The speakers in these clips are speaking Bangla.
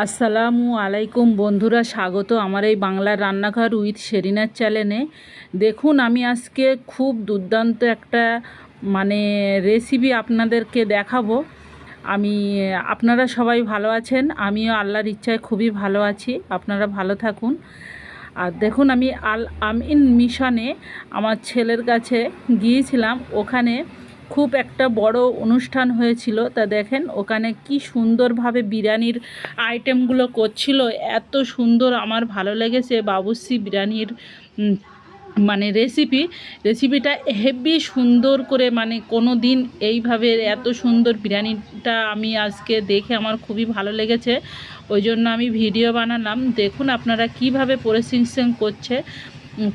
আসসালামু আলাইকুম বন্ধুরা, স্বাগত আমার এই বাংলার রান্নাঘর উইথ শেরিনার চ্যানেলে। দেখুন, আমি আজকে খুব দুর্দান্ত একটা রেসিপি আপনাদেরকে দেখাবো। আপনারা সবাই ভালো আছেন, আমিও আল্লাহর ইচ্ছায় খুবই ভালো আছি। আপনারা ভালো থাকুন। আর দেখুন, আমি আল আমিন মিশনে আমার ছেলের কাছে গিয়েছিলাম। ওখানে খুব একটা বড় অনুষ্ঠান হয়েছিল। তা দেখেন ওখানে কি সুন্দরভাবে বিরিয়ানির আইটেমগুলো করছিল, এত সুন্দর, আমার ভালো লেগেছে বাবুর্চি বিরিয়ানির রেসিপিটা হেভি সুন্দর করে, কোনো দিন এইভাবে এত সুন্দর বিরিয়ানিটা আমি আজকে দেখে আমার খুবই ভালো লেগেছে। ওই জন্য আমি ভিডিও বানালাম। দেখুন আপনারা কিভাবে প্রসেসিং করছে।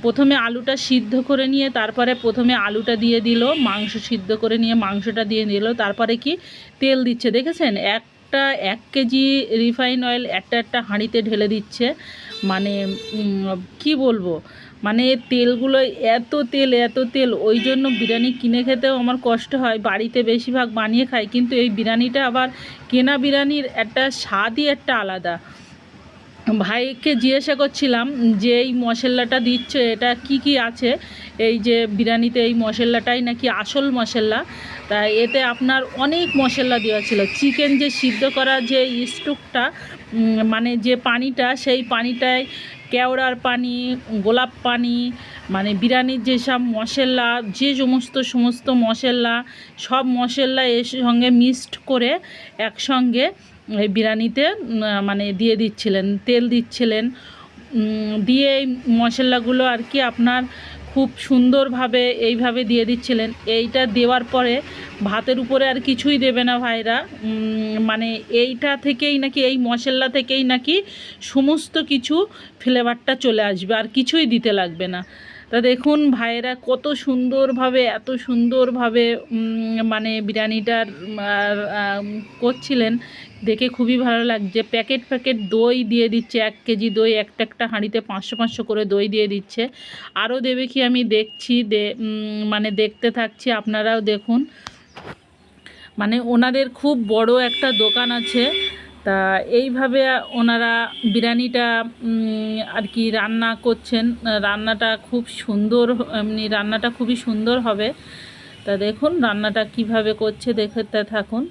প্রথমে আলুটা সিদ্ধ করে নিয়ে তারপরে প্রথমে আলুটা দিয়ে দিল, মাংস সিদ্ধ করে নিয়ে মাংসটা দিয়ে দিল, তারপরে কি তেল দিচ্ছে দেখেছেন। 1 কেজি রিফাইন অয়েল একটা হাঁড়িতে ঢেলে দিচ্ছে। কি বলবো, তেলগুলো এত তেল, ওই জন্য বিরিয়ানি কিনে খেতেও আমার কষ্ট হয়। বাড়িতে বেশিরভাগ বানিয়ে খাই, কিন্তু এই বিরিয়ানিটা আবার কেনা বিরিয়ানির একটা স্বাদই একটা আলাদা। ভাইকে জিজ্ঞাসা করছিলাম যে এই মশলাটা দিচ্ছে এটা কি আছে, এই যে বিরিয়ানিতে এই মশলাটাই নাকি আসল মশলা। তা এতে আপনার অনেক মশলা দেওয়া ছিল। চিকেন যে সিদ্ধ করা যে স্টকটা, যে পানিটা, সেই পানিটায় কেওড়ার পানি, গোলাপ পানি, বিরিয়ানির যেসব মশলা, যে সমস্ত মশলা, সব মশলা এর সঙ্গে মিক্সড করে একসঙ্গে এই বিরিয়ানিতে দিয়ে দিচ্ছিলেন, তেল দিচ্ছিলেন, দিয়ে এই মশলাগুলো আর কি আপনার খুব সুন্দরভাবে এইভাবে দিয়ে দিচ্ছিলেন। এইটা দেওয়ার পরে ভাতের উপরে আর কিছুই দেবে না ভাইরা। এইটা থেকেই নাকি, এই মশলা থেকেই নাকি সমস্ত কিছু ফ্লেভারটা চলে আসবে, আর কিছুই দিতে লাগবে না। তা দেখুন ভাইয়েরা কত সুন্দরভাবে, এত সুন্দরভাবে বিরিয়ানিটার করছিলেন, দেখে খুবই ভালো লাগছে। প্যাকেট দই দিয়ে দিচ্ছে, 1 কেজি দই, একটা হাঁড়িতে 500 করে দই দিয়ে দিচ্ছে। আরও দেবে কি আমি দেখছি, দেখতে থাকছি, আপনারাও দেখুন। ওনাদের খুব বড় একটা দোকান আছে। তা এইভাবে ওনারা বিরিয়ানিটা আর কি রান্না করছেন। রান্নাটা খুব সুন্দর, রান্নাটা খুবই সুন্দর হবে। তা দেখুন রান্নাটা কিভাবে করছে, দেখতে থাকুন।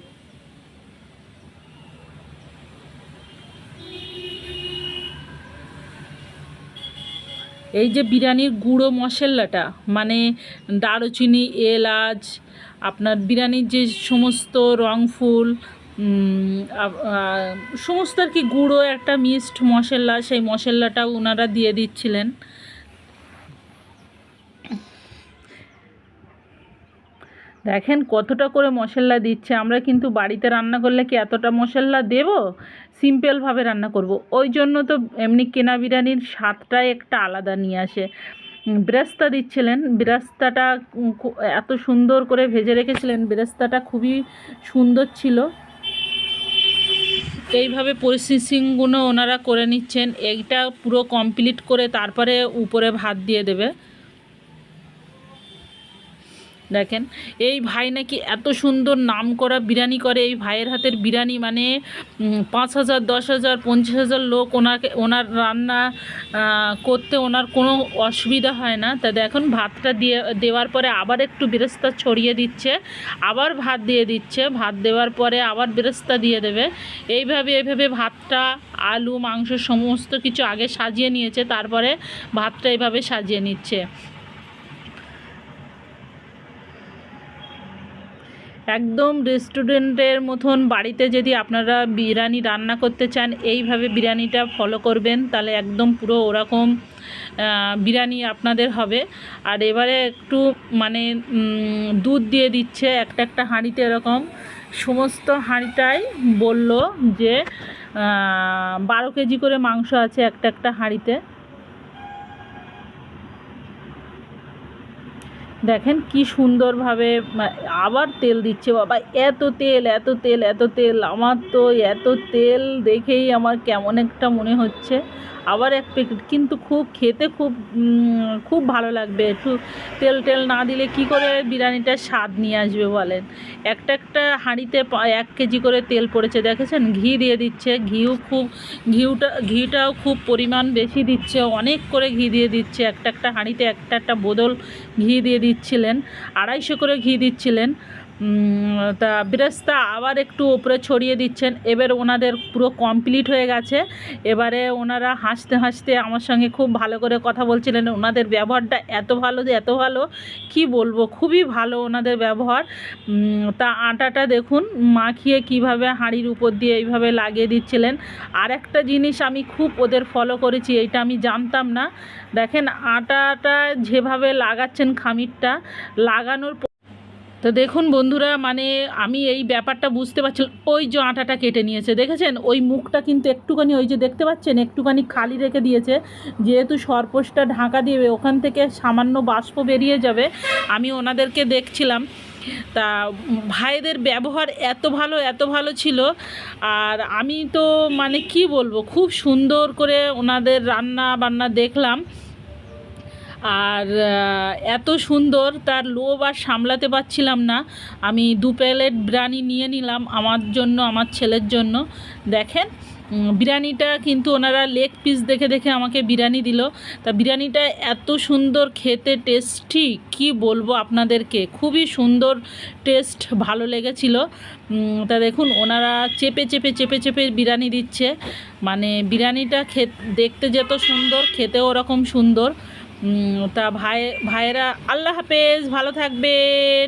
এই যে বিরিয়ানির গুঁড়ো মশলাটা, দারুচিনি, এলাচ, আপনার বিরিয়ানির যে সমস্ত রংফুল, সমস্ত আর কি গুঁড়ো একটা মিক্সড মশলা, সেই মশলাটাও ওনারা দিয়ে দিচ্ছিলেন। দেখেন কতটা করে মশলা দিচ্ছে। আমরা কিন্তু বাড়িতে রান্না করলে কি এতটা মশলা দেব? সিম্পলভাবে রান্না করব। ওই জন্য তো এমনি কেনা বিরিয়ানির স্বাদটাই একটা আলাদা নিয়ে আসে। বেরেস্তা দিচ্ছিলেন, বেরেস্তাটা এত সুন্দর করে ভেজে রেখেছিলেন, বেরেস্তাটা খুবই সুন্দর ছিল। এইভাবে প্রসেসিংগুলো ওনারা করে নিচ্ছেন। এইটা পুরো কমপ্লিট করে তারপরে উপরে ভাত দিয়ে দেবে। দেখেন এই ভাই নাকি এত সুন্দর নাম করা বিরিয়ানি করে। এই ভাইয়ের হাতের বিরিয়ানি 5,000, 10,000, 50,000 লোক ওনার রান্না করতে ওনার কোনো অসুবিধা হয় না। তা দেখুন ভাতটা দেওয়ার পরে আবার একটু বেরেস্তা ছড়িয়ে দিচ্ছে, আবার ভাত দিয়ে দিচ্ছে, ভাত দেওয়ার পরে আবার বেরেস্তা দিয়ে দেবে। এইভাবে ভাতটা, আলু, মাংস সমস্ত কিছু আগে সাজিয়ে নিয়েছে, তারপরে ভাতটা এইভাবে সাজিয়ে নিচ্ছে। একদম রেস্টুরেন্টের মতন বাড়িতে যদি আপনারা বিরিয়ানি রান্না করতে চান, এইভাবে বিরিয়ানিটা ফলো করবেন, তাহলে একদম পুরো ওরকম বিরিয়ানি আপনাদের হবে। আর এবারে একটু দুধ দিয়ে দিচ্ছে একটা হাঁড়িতে, এরকম সমস্ত হাঁড়িটাই বলল যে 12 কেজি করে মাংস আছে একটা হাঁড়িতে। দেখেন কি সুন্দরভাবে আবার তেল দিচ্ছে। বাবা, এত তেল, এত তেল, এত তেল! আমার তো এত তেল দেখেই আমার কেমন একটা মনে হচ্ছে আবার এক প্যাকেট, কিন্তু খুব খেতে খুব ভালো লাগবে। একটু তেল টেল না দিলে কি করে বিরিয়ানিটার স্বাদ নিয়ে আসবে বলেন। একটা একটা হাঁড়িতে 1 কেজি করে তেল পড়েছে, দেখেছেন? ঘি দিয়ে দিচ্ছে, ঘিটাও খুব পরিমাণ বেশি দিচ্ছে, অনেক করে ঘি দিয়ে দিচ্ছে। একটা একটা হাঁড়িতে একটা একটা বোতল ঘি দিয়ে দিচ্ছিলেন, 250 করে ঘি দিচ্ছিলেন। তা বেরেস্তা আবার একটু ওপরে ছড়িয়ে দিচ্ছেন। এবার ওনাদের পুরো কমপ্লিট হয়ে গেছে। এবারে ওনারা হাসতে হাসতে আমার সঙ্গে খুব ভালো করে কথা বলছিলেন। ওনাদের ব্যবহারটা এত ভালো যে এত ভালো, কি বলবো, খুবই ভালো ওনাদের ব্যবহার। তা আটাটা দেখুন মাখিয়ে কিভাবে হাঁড়ির উপর দিয়ে এইভাবে লাগিয়ে দিচ্ছিলেন। আর একটা জিনিস আমি খুব ওদের ফলো করেছি, এইটা আমি জানতাম না। দেখেন আটাটা যেভাবে লাগাচ্ছেন, খামিরটা লাগানোর, তো দেখুন বন্ধুরা, মানে আমি এই ব্যাপারটা বুঝতে পারছিলাম। ওই যে আটাটা কেটে নিয়েছে, দেখেছেন? ওই মুখটা কিন্তু একটুখানি, ওই যে দেখতে পাচ্ছেন, একটুখানি খালি রেখে দিয়েছে, যেহেতু সরপোষটা ঢাকা দিবে, ওখান থেকে সামান্য বাষ্প বেরিয়ে যাবে। আমি ওনাদেরকে দেখছিলাম। তা ভাইদের ব্যবহার এত ভালো, এত ভালো ছিল। আর আমি তো মানে কি বলবো, খুব সুন্দর করে ওনাদের রান্না বান্না দেখলাম। আর এত সুন্দর, তার লোভ আর সামলাতে পারছিলাম না। আমি 2 প্লেট বিরিয়ানি নিয়ে নিলাম আমার জন্য, আমার ছেলের জন্য। দেখেন বিরিয়ানিটা কিন্তু ওনারা লেগ পিস দেখে দেখে আমাকে বিরিয়ানি দিল। তা বিরিয়ানিটা এত সুন্দর খেতে, টেস্টি, কি বলবো আপনাদেরকে, খুবই সুন্দর টেস্ট, ভালো লেগেছিল। তা দেখুন ওনারা চেপে চেপে চেপে চেপে বিরিয়ানি দিচ্ছে। মানে বিরিয়ানিটা দেখতে যত সুন্দর, খেতেও ওরকম সুন্দর। তা ভাইয়েরা, আল্লাহ হাফেজ, ভালো থাকবেন।